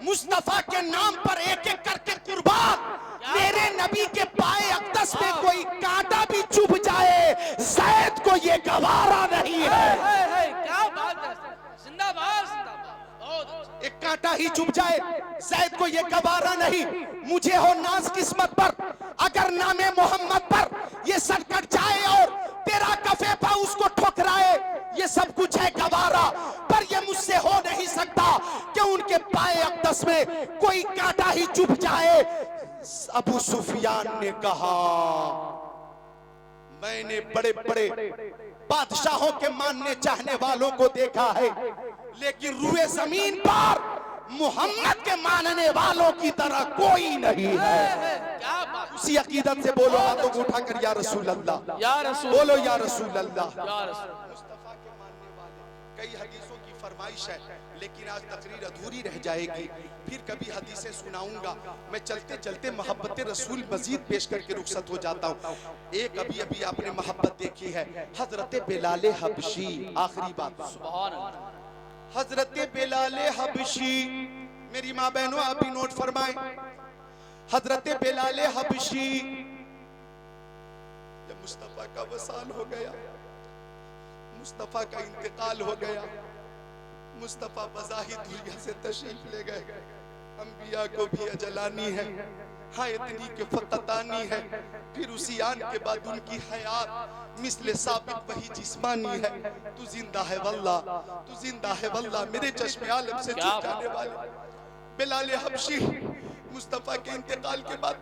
मुस्तफा के नाम पर एक एक करके कुर्बान। मेरे नबी के पाए अक़दस में कोई कांटा भी चुभ जाए, ज़ैद को ये गवारा नहीं है। क्या बात है, जिंदाबाद जिंदाबाद। एक कांटा ही चुभ जाए, ज़ैद को ये गवारा नहीं। मुझे हो नाज किस्मत पर, अगर नामे मोहम्मद पर ये सर कट जाए और तेरा कफे पा उसको ठुकराए, ये सब कुछ है गवारा, पर ये मुझसे हो नहीं सकता कि उनके पाए अक़दस में कोई कांटा ही चुभ जाए। अबू सुफियान ने कहा, मैंने बड़े बड़े बादशाहों के मानने चाहने वालों को देखा है, लेकिन रुए जमीन पर मोहम्मद के मानने वालों की तरह कोई नहीं है। क्या बात। उसी अकीदत से बोलो, हाथों को उठाकर या रसूल अल्लाह, या रसूल, बोलो या रसूल अल्लाह। या रसूल। मुस्तफा के मानने वाले, कई हदीसों की फरमाइश है, लेकिन आज तकरीर अधूरी रह जाएगी, फिर कभी हदीसें सुनाऊंगा। मैं चलते चलते मोहब्बत रसूल मजीद पेश करके रुखसत हो जाता हूँ। एक अभी अभी आपने मोहब्बत देखी है, हजरत बिलाल हबशी। आखिरी बात, सुभान अल्लाह। हजरत बिलाल हबशी, मेरी माँ बहनों आप भी नोट फरमाएं। हजरत बिलाल हबशी, जब मुस्तफा का वसाल हो गया, मुस्तफा का इंतकाल हो गया, मुस्तफा बज़ाहिर दुनिया से तशरीफ ले गए। अंबिया को भी अजलानी है, हाँ इतनी के फकतानी है, फिर उसी आन के बाद उनकी हयात मिसले साबित वही जिस्मानी है। तू जिंदा है वल्लाह, तू जिंदा है वल्लाह, मेरे चश्मे आलम से छूट जाने वाले बिलाल हबशी मुस्तफा के इंतकाल के बाद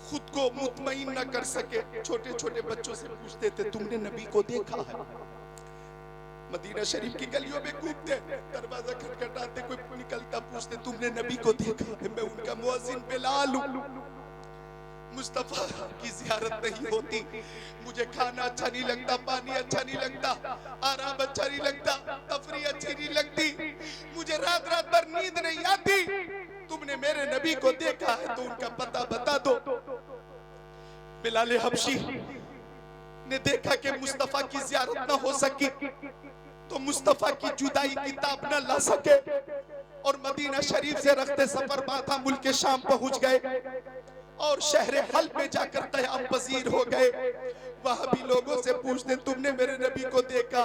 खुद को मुतमईन न कर सके, छोटे छोटे बच्चों से पूछते थे, तुमने नबी को देखा है? मदीना शरीफ की गलियों में घूमते, दरवाजा खटखटाते, कोई निकलता, पूछते तुमने नबी को देखा है? मैं उनका मुअज्जिन बिलाल हूं। मुस्तफा की जियारत नहीं होती, मुझे खाना अच्छा नहीं लगता, पानी अच्छा नहीं लगता, आराम अच्छा नहीं लगता, तफरी अच्छी नहीं लगती, मुझे रात रात भर नींद नहीं आती। तुमने मेरे नबी को देखा है तो उनका पता बता दो। बिलाल हबशी ने देखा कि मुस्तफा की जियारत न हो सकी, तो मुस्तफा की जुदाई की ताब न ला सके, और मदीना शरीफ से रखते सफर माथा मुल्क शाम पहुंच गए और शहर हल्ब में जाकर क़याम पजीर हो गए। वहां भी लोगों से पूछते, तुमने मेरे नबी को देखा?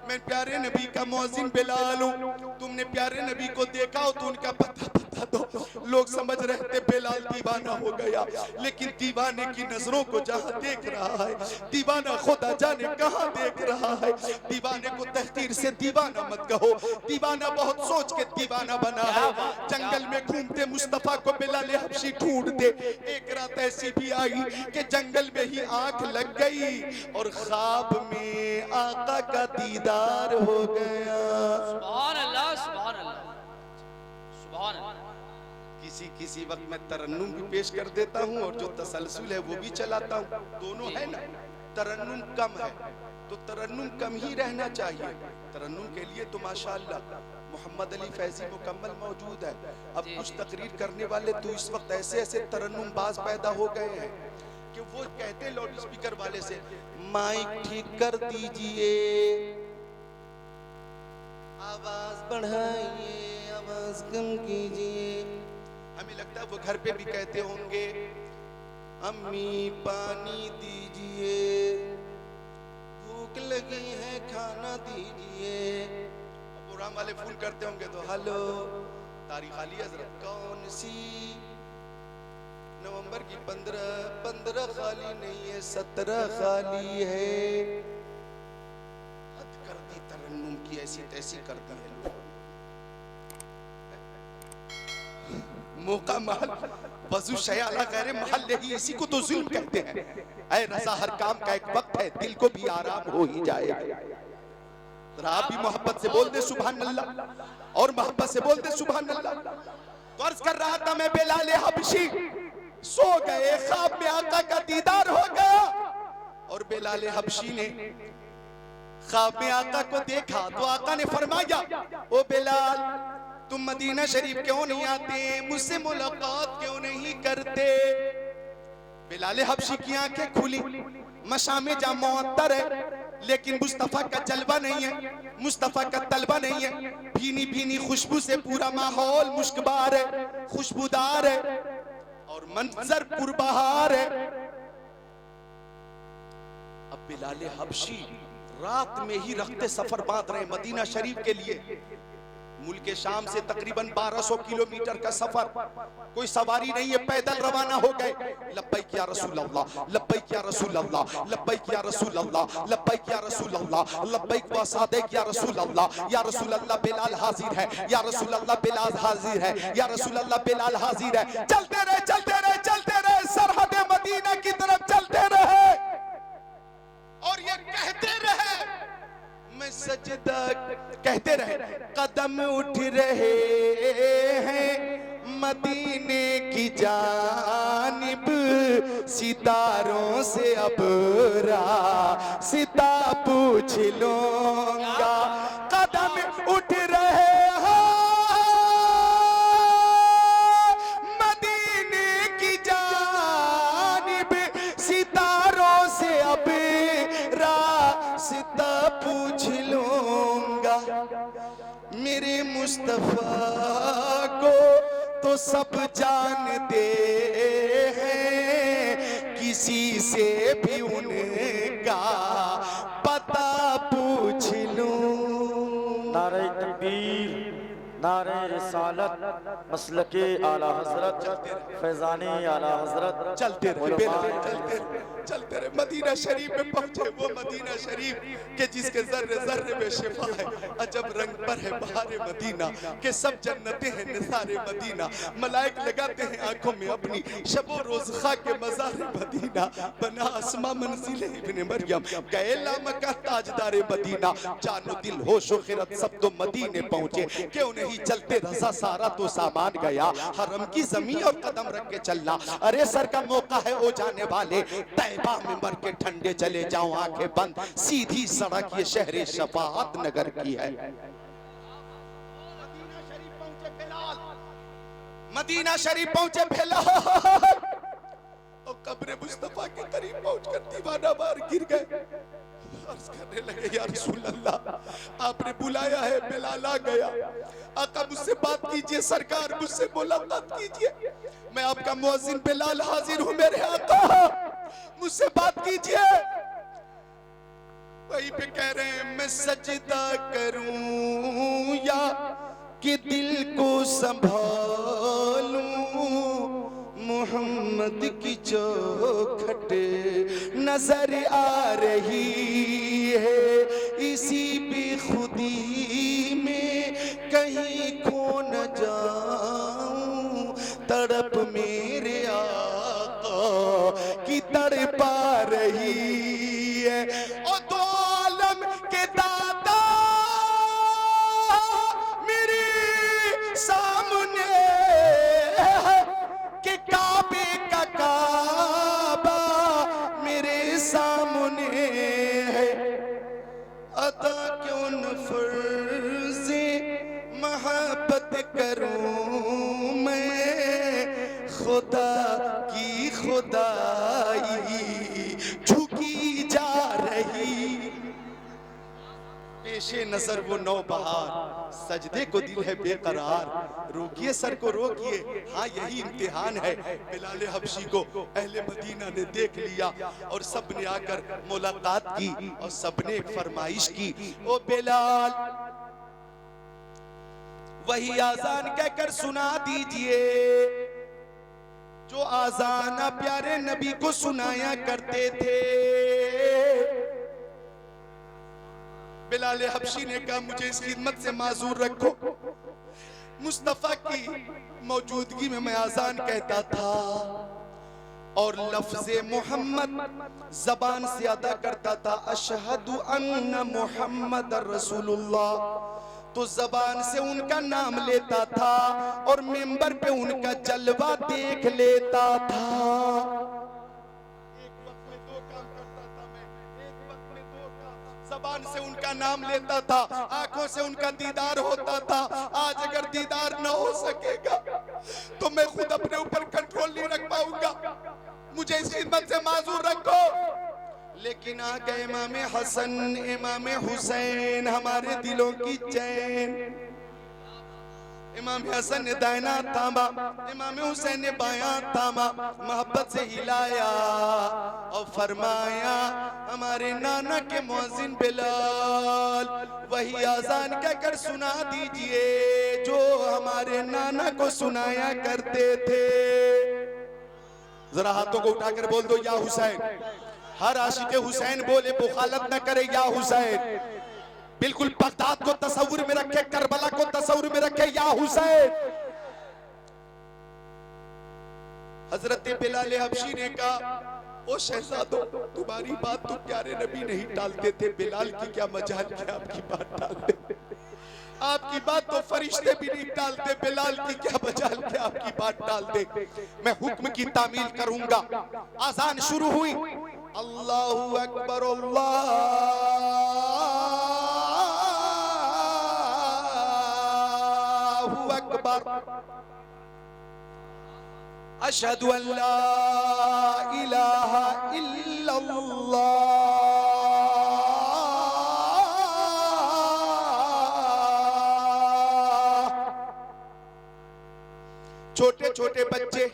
मैं प्यारे नबी का मुअज्जिन बिलाल हूं, तुमने प्यारे नबी को देखा हो तो उनका पता बता दो। लोग समझ रहे थे बिलाल दीवाना हो गया, लेकिन दीवाने की नजरों को जहां देख रहा है, दीवाना खुदा जाने कहां देख रहा है। दीवाने को तहकीर से दीवाना मत कहो, दीवाना बहुत सोच के दीवाना बना है। जंगल में घूमते मुस्तफा को बिलाल हबशी ढूंढते, एक रात ऐसी भी आई कि जंगल में ही आंख लग गई और ख्वाब में आका का दीदार हो गया। सुभान अल्लाह, सुभान अल्लाह, सुभान अल्लाह। किसी वक्त मैं तरन्नुम भी पेश कर देता हूँ और जो तसलसल है वो भी चलाता हूँ, दोनों है ना। तरन्नुम कम है तो तरन्नुम कम ही रहना चाहिए। तरन्नुम के लिए तो माशाअल्लाह मोहम्मद अली फैजी मुकम्मल मौजूद है। अब कुछ तकरीर करने वाले तो इस वक्त ऐसे ऐसे तरन्नुम बाज पैदा हो गए हैं कि वो कहते लाउड स्पीकर वाले से, माइक ठीक कर दीजिए, आवाज बढ़ाइए, आवाज कम कीजिए। हमें लगता है वो घर पे भी कहते होंगे, अम्मी पानी दीजिए, भूख लगी है खाना दीजिए। प्रोग्राम वाले फोन करते होंगे तो हेलो तारीख खाली हजरत, कौन सी? नवंबर की 15 खाली नहीं है, 17 खाली है। हद कर दी तरन्नुम की, ऐसी तैसी कर दी है। मौका महल वजू शयाला गैर महल ही, इसी को तो जुल्म कहते हैं। ऐ रज़ा हर काम का एक वक्त है, दिल को भी आराम हो ही जाए। आप भी मोहब्बत से बोल दे सुभान अल्लाह, और मोहब्बत से बोल दे सुभान अल्लाह। तो अर्ज कर रहा था मैं, बिलाल हबशी सो गए, ख्वाब में आका का दीदार हो गया, और बिलाल हबशी ने ख्वाब में आका को देखा तो आका ने फरमाया, ओ बिलाल तुम मदीना शरीफ क्यों नहीं आते, मुझसे मुलाकात क्यों नहीं करते? बिलाल हबशी की आंखें खुली, मशामे जा मुअत्तर है, लेकिन मुस्तफा का जलवा नहीं है, मुस्तफा का तलवा नहीं है। भीनी भीनी खुशबू से पूरा माहौल मुश्कबार है, खुशबूदार है और मंजर पुरबहार है। अब बिलाल हबशी रात में ही रखते सफर बांध रहे मदीना शरीफ के लिए। मुल्क शाम से तकरीबन 1200 किलोमीटर का सफर, कोई सवारी नहीं है, पैदल रवाना हो गए। लब्बैक या रसूल अल्लाह, लब्बैक या रसूल अल्लाह, लब्बैक या रसूल अल्लाह, लब्बैक या रसूल अल्लाह, लब्बैक व सादिक या रसूल अल्लाह, या रसूल अल्लाह बिलाल हाजिर है, या रसूल अल्लाह बिलाल हाजिर है, या रसूल अल्लाह बिलाल हाजिर है। चलते रहे चलते रहे चलते रहे, सरहद मदीना की तरफ चलते रहे और ये कहते रहे, मैं सजदा कहते रहे, कदम उठ रहे हैं मदीने की जानिब, सितारों से अब रास्ता पूछ लूंगा। कदम उठ रहे हैं मदीने की जानिब, सितारों से अब रास्ता पूछ लूंगा। मेरे मुस्तफा को तो सब जानते हैं, किसी से भी उनका पता पूछ लूं। नारे तकबीर, नारे रिसालत, मसलके आला हजरत, फैजानी आला हजरत। चलते रहे चलते रहे, मदीना शरीफ में पहुंचे। वो मदीना शरीफ के जिसके जर्रे जर्रे में शिफा है, अजब रंग पर है बहारे मदीना के, सब जन्नतें हैं निसारे मदीना। मलाइक लगाते हैं आंखों में अपनी, शबो रोज खा के मज़ारे मदीना। बना आसमां मंजिले इब्ने मरियम, गए लामका ताजदारे मदीना। जानो दिल होश व खिरत सब तो मदीने पहुंचे, क्यों नहीं चलते रजा सारा तो सामान गया। हरम की जमीन और कदम रख के चलना, अरे सर का मौका है ओ जाने वाले। तैबा में मर के ठंडे चले जाओ आंखें बंद, सीधी सड़क ये शहरे शफाअत नगर की है। मदीना शरीफ पहुंचे बिलाल, मदीना शरीफ पहुंचे बिलाल और कब्र मुस्तफा के करीब पहुंचकर दीवाना बार गिर गए। अर्ज करने लगे, या रसूल अल्लाह आपने बुलाया है, बिलाल आ गया। आका मुझसे बात कीजिए, सरकार मुझसे मुलाकात कीजिए, मैं आपका मुअज्जिन बिलाल हाजिर हूं मेरे आका, मुझसे बात कीजिए। वहीं पे कह रहे हैं, मैं सजदा करूं या कि दिल को संभालूं, मोहम्मद की चौखट नजर आ रही है, इसी बेखुदी में कहीं खो न जाऊं, तड़प मेरे आका की तड़पा रही है। और दो आलम के दाता मेरे सामने के काबे का काबा मेरे सामने है। अता क्यों न फर्ज़े मोहब्बत करूं मैं, खुदा की खुदाई झुकी जा रही। पेशे नजर वो नौबहार, सजदे को दिल है बेकरार, रोकिए सर को रोकिए, हाँ यही इम्तिहान है। बिलाल हबशी को अहले मदीना ने देख लिया और सब ने आकर मुलाकात की और सब ने एक फरमाइश की, ओ बिलाल वही आजान कहकर सुना दीजिए जो आजान प्यारे नबी को सुनाया करते थे। बिलाल हबशी ने कहा, मुझे इस खिदमत से माजूर रखो, मुस्तफा की मौजूदगी में मैं आजान कहता था और लफ्ज़े मोहम्मद जबान से अदा करता था, अशहदु अन्ना मोहम्मद रसूलुल्लाह। तो जबान से उनका नाम लेता था और मिंबर पे उनका जलवा देख लेता था। एक वक्त में दो काम करता था मैं, एक वक्त में दो काम। जबान से उनका नाम लेता था, आंखों से उनका दीदार होता था। आज अगर दीदार न हो सकेगा तो मैं खुद अपने ऊपर कंट्रोल नहीं रख पाऊंगा, मुझे इस खिदमत से माजूर रखो। लेकिन आ गए इमाम हसन इमाम हुसैन, हमारे दिलों की चैन। इमाम हसन ने दाहिना थामा, इमाम हुसैन ने बायां थामा, मोहब्बत से हिलाया और फरमाया हमारे नाना के मुअज्जिन बिलाल वही आजान कहकर सुना दीजिए जो हमारे नाना को सुनाया करते थे। जरा हाथों को उठाकर बोल दो या हुसैन। हर आशिक हुसैन बोले, मुखालत न करे या हुसैन। बिल्कुल बगदाद को तस्वुर में रखे, करबला को तस्वुर में रखे, या हुसैन। हजरत बिलाल हबशी ने कहा, ओ शहजादो तुम्हारी बात तो प्यारे नबी नहीं टालते थे, बिलाल की क्या मजाल कि आपकी बात टालते। आपकी बात तो फरिश्ते भी नहीं टालते, बिलाल की क्या मजाल कि आपकी बात टाल दे। मैं हुक्म की तामील करूंगा। आजान शुरू हुई, अल्लाहु अकबर अल्लाहु अकबर, अशहदु अल्ला इलाहा इल्लल्लाह। छोटे छोटे बच्चे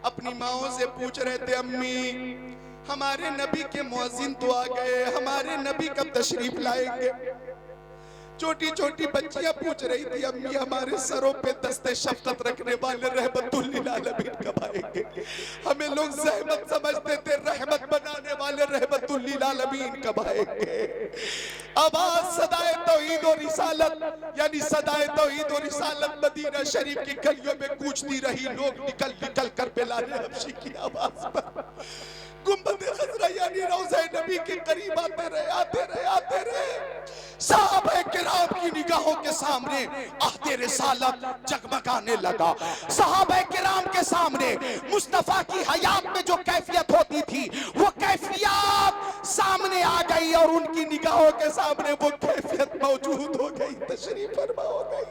अपनी माओं से पूछ रहे थे, अम्मी हमारे नबी के मुअज्जिन तो आ गए, हमारे नबी कब तशरीफ लाएंगे। छोटी छोटी बच्चियां पूछ रही थी, अम्मी हमारे सरों पे दस्ते शफकत रखने वाले रहमतुल लिल आलमीन कब आएंगे। हमें लोग ज़हमत समझते थे, रहमत बनाने वाले रहमतुल लिल आलमीन कब आएंगे। आवाज सदाए तौहीद और रिसालत यानी सदाए तौहीद और रिसालत मदीना शरीफ की गलियों में गूंजती रही। लोग निकल निकल कर बिलाल हबशी की आवाज पर गुंबद खजरा यानी रोज़े नबी के करीब आते रहे, आते रहे, आते रहे। सहाबा किराम की निगाहों के सामने अहदे रिसालत जगमगाने लगा। सहाबा किराम के सामने मुस्तफा की हयात में जो कैफियत होती थी वो कैफियत सामने आ गई और उनकी निगाहों के सामने वो कैफियत मौजूद हो गई, तशरीफ फरमा हो गई।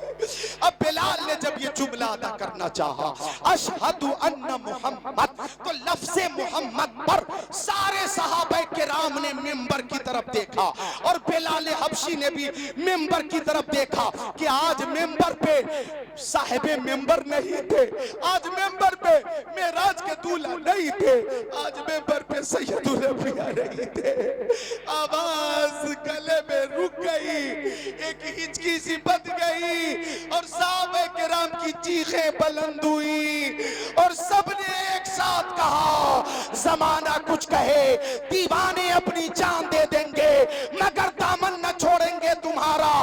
अब बिलाल ने जब ये जुमला अदा करना चाहा, अशहदु अन्ना मुहम्मद, तो लफ्ज़े मुहम्मद पर सारे सहाबा किराम ने मिंबर की तरफ देखा और बिलाल हबशी ने भी मिंबर की तरफ देखा कि आज मिंबर पे साहिबे मिंबर नहीं थे, आज मिंबर पे मेराज के दूल्हा नहीं थे, आज मिंबर पे सैयदुल अंबिया नहीं थे। आवाज गले में रुक गई, एक हिचकी सी बंध गई और साहबे किराम की चीखें बुलंद हुई और सबने एक साथ कहा, जमाना कुछ कहे दीवाने अपनी जान दे देंगे मगर दामन न छोड़ेंगे तुम्हारा।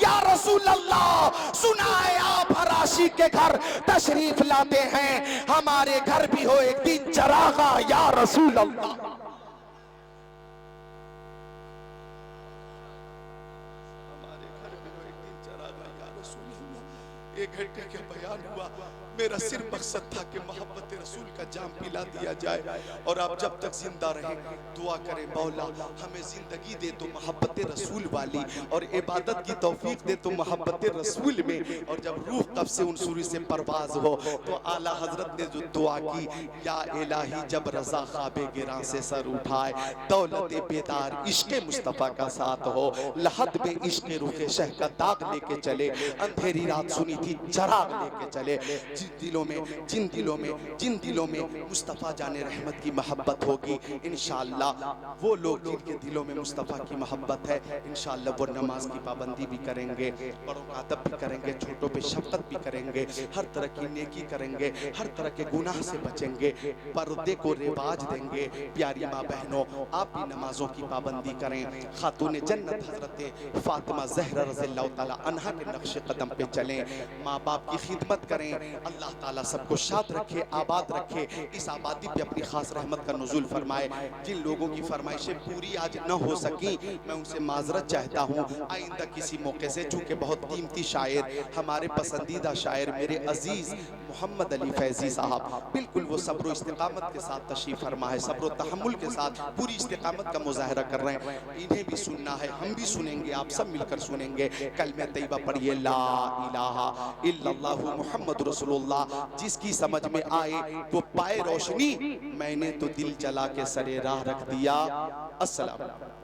या रसूल अल्लाह सुनाए आप हर आशिक के घर तशरीफ लाते हैं, हमारे घर भी हो एक दिन चरागा या रसूल अल्लाह। हमारे घर भी हो एक दिन चरागा या रसूल अल्लाह। एक घंटे के बयान हुआ, मेरा सिर्फ मकसद था कि मोहब्बत रसूल का जाम पिला दिया जाए और आप जब तक जिंदा रहें दुआ करें, मौला हमें जिंदगी दे तो मोहब्बत रसूल वाली और इबादत की तौफीक दे तो मोहब्बत रसूल में। और जब रूह कब से उन सूरी से परवाज हो तो आला हजरत ने जो दुआ की, या इलाही जब रजा ख्वाबे गिरां से सर उठाए, दौलत बेदार इश्क मुस्तफ़ा का साथ हो, लहद में इश्क रुखे शह का दाग लेके चले, अंधेरी रात सुनी थी चराग लेके चले। जिन दिलों में मुस्तफ़ा जाने रहमत की मोहब्बत होगी, इंशाअल्लाह वो लोग जिनके दिलों में मुस्तफ़ा की मोहब्बत है, इंशाअल्लाह वो नमाज की पाबंदी भी करेंगे, बड़ों का अदब भी करेंगे, छोटों पे शफकत भी करेंगे, हर तरह की नेकी करेंगे, हर तरह के गुनाह से बचेंगे, पर्दे को रिवाज देंगे। प्यारी माँ बहनों, आप भी नमाजों की पाबंदी करें, खातून जन्नत हजरत फातिमा ज़हरा रज़ियल्लाहु ताला अन्हा के नक्शे कदम पे चलें, माँ बाप की खिदमत करें। अल्लाह ताला सबको शाद रखे, आबाद रखे, इस आबादी पे अपनी खास रहमत का नुज़ूल फरमाए। जिन लोगों की फरमाइशें पूरी आज न हो सकी, मैं उनसे माजरत चाहता हूँ, आइंदा किसी मौके से, चूँकि बहुत कीमती शायर, हमारे पसंदीदा शायर मेरे अजीज़ मोहम्मद अली फैज़ी साहब, बिल्कुल वो सब्र इस्तिकामत के साथ तशरीफ़ फरमा है, सब्र तहम्मुल के साथ पूरी इस्तिकामत का मुज़ाहरा कर रहे हैं। इन्हें भी सुनना है, हम भी सुनेंगे, आप सब मिलकर सुनेंगे। कलमे तैयबा पढ़िए, ला इलाहा इल्लल्लाहु मुहम्मद रसूलुल्लाह। जिसकी समझ में आए वो पाए रोशनी, मैंने तो दिल जला के सरे राह रख दिया। अस्सलाम।